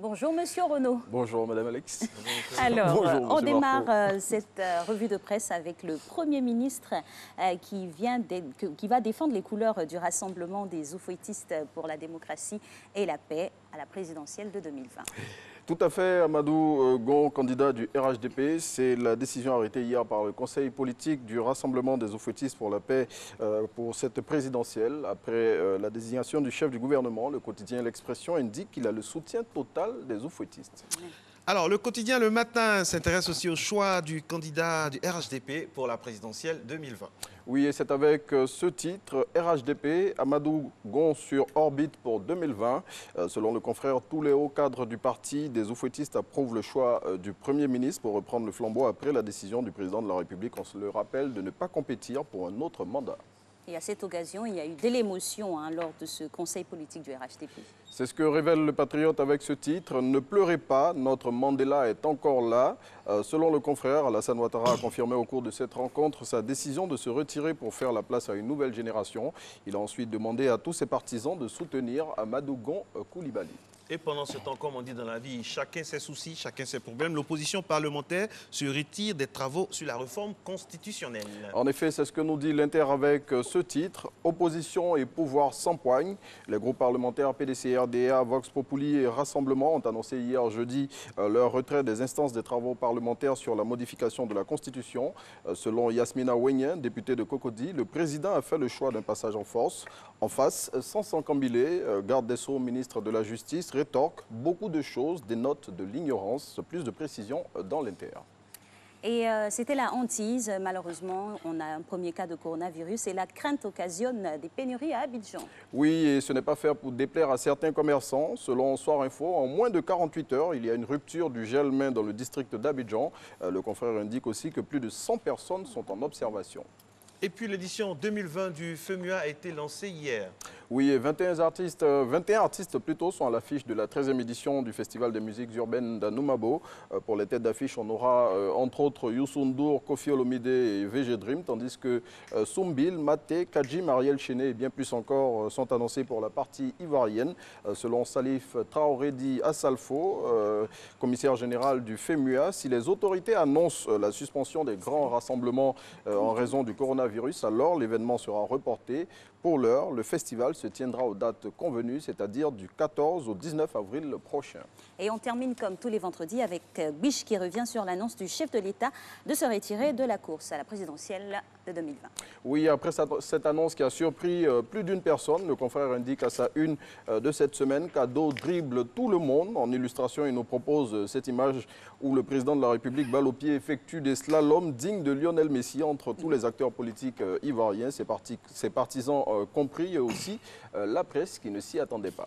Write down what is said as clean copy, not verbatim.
Bonjour Monsieur Renaud. Bonjour Madame Alex. Alors, Bonjour, on Monsieur démarre Marco. cette revue de presse avec le Premier ministre qui va défendre les couleurs du Rassemblement des oufouettistes pour la démocratie et la paix à la présidentielle de 2020. Tout à fait, Amadou Gon, candidat du RHDP. C'est la décision arrêtée hier par le Conseil politique du Rassemblement des oufouettistes pour la paix pour cette présidentielle. Après la désignation du chef du gouvernement, le quotidien L'Expression indique qu'il a le soutien total des oufouettistes. Alors, le quotidien Le Matin s'intéresse aussi au choix du candidat du RHDP pour la présidentielle 2020. Oui, et c'est avec ce titre, RHDP, Amadou Gon sur orbite pour 2020. Selon le confrère, tous les hauts cadres du parti des oufouettistes approuvent le choix du Premier ministre pour reprendre le flambeau après la décision du président de la République, on se le rappelle, de ne pas compétir pour un autre mandat. Et à cette occasion, il y a eu de l'émotion lors de ce conseil politique du RHDP. C'est ce que révèle le Patriote avec ce titre. Ne pleurez pas, notre Mandela est encore là. Selon le confrère, Alassane Ouattara a confirmé au cours de cette rencontre sa décision de se retirer pour faire la place à une nouvelle génération. Il a ensuite demandé à tous ses partisans de soutenir Amadou Gon Coulibaly. Et pendant ce temps, comme on dit dans la vie, chacun ses soucis, chacun ses problèmes. L'opposition parlementaire se retire des travaux sur la réforme constitutionnelle. En effet, c'est ce que nous dit l'Inter avec ce titre. Opposition et pouvoir s'empoignent. Les groupes parlementaires PDC, RDA, Vox Populi et Rassemblement ont annoncé hier jeudi leur retrait des instances des travaux parlementaires sur la modification de la Constitution. Selon Yasmina Ouenien, députée de Cocody, le président a fait le choix d'un passage en force. En face, Sansan Kambile, garde des Sceaux, ministre de la Justice, rétorque beaucoup de choses, des notes de l'ignorance. Plus de précisions dans l'Inter. Et c'était la hantise, malheureusement, on a un premier cas de coronavirus et la crainte occasionne des pénuries à Abidjan. Oui, et ce n'est pas faire pour déplaire à certains commerçants. Selon Soir Info, en moins de 48 heures, il y a une rupture du gel main dans le district d'Abidjan. Le confrère indique aussi que plus de 100 personnes sont en observation. Et puis l'édition 2020 du FEMUA a été lancée hier. Oui, 21 artistes plutôt sont à l'affiche de la 13e édition du Festival des musiques urbaines d'Anoumabo. Pour les têtes d'affiche, on aura entre autres Youssou N'Dour, Koffi Olomide et VG Dream, tandis que Soumbil, Maté, Kadjim, Ariel Chené et bien plus encore sont annoncés pour la partie ivoirienne. Selon Salif Traoredi Assalfo, commissaire général du FEMUA, si les autorités annoncent la suspension des grands rassemblements en raison du coronavirus, alors l'événement sera reporté. Pour l'heure, le festival se tiendra aux dates convenues, c'est-à-dire du 14 au 19 avril prochain. Et on termine comme tous les vendredis avec Biche qui revient sur l'annonce du chef de l'État de se retirer de la course à la présidentielle de 2020. Oui, après cette annonce qui a surpris plus d'une personne, le confrère indique à sa une de cette semaine qu'Ado dribble tout le monde. En illustration, il nous propose cette image où le président de la République, balle au pied, effectue des slaloms dignes de Lionel Messi entre tous les acteurs politiques ivoiriens, ses partisans compris, et aussi la presse qui ne s'y attendait pas.